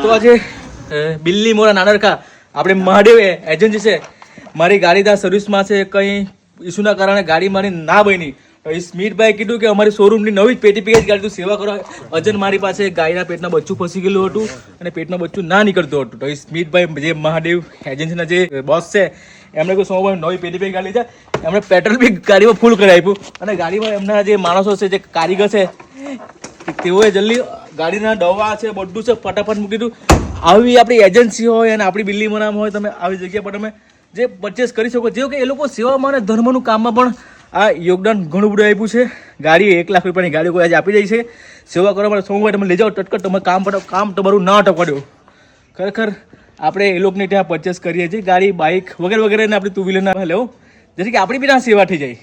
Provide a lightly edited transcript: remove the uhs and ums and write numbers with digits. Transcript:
તો આજે બિલ્લી મોરા નાનરખા આપણે મહાદેવ એજન્સી છે, મારી ગાડી ત્યાં સર્વિસમાં છે, કંઈ ઇસ્યુના કારણે ગાડી મારી ના બની. તો એ સ્મિતભાઈ કીધું કે અમારી શોરૂમની નવી જ પેટી પેકેજ ગાડી તું સેવા કરો. અજન મારી પાસે ગાયના પેટના બચ્ચું ફસી ગયેલું હતું અને પેટનું બચ્ચું ના નીકળતું હતું. તો એ સ્મિતભાઈ જે મહાદેવ એજન્સીના જે બોસ છે એમણે કોઈ સોમભાઈ નવી પેટી પેકેજ ગાડી લીધા. એમણે પેટ્રોલ બી ગાડીમાં ફૂલ કરી આપ્યું અને ગાડીમાં એમના જે માણસો છે, જે કારીગર છે, તેઓએ જલ્દી ગાડીના દવા છે બધું છે ફટાફટ મૂકી દીધું. આવી આપણી એજન્સી હોય અને આપણી બિલ્લી મનામ હોય, તમે આવી જગ્યા પર તમે જે પરચેસ કરી શકો. જેવું કે એ લોકો સેવામાં અને ધર્મનું કામમાં પણ આ યોગદાન ઘણું બધું આપ્યું છે. ગાડી 1 લાખ રૂપિયાની ગાડી કોઈ આજે આપી દઈ છે સેવા કરવા માટે. સોમભાઈ તમે લઈ જાઓ ટટકટ, તમે કામ તમારું ના અટકવા. ખરેખર આપણે એ લોકોને ત્યાં પરચેસ કરીએ છીએ ગાડી, બાઇક વગેરે વગેરે, આપણે ટુ વ્હીલરના લેવો જેથી કે આપણી બી ત્યાં સેવા થઈ જાય.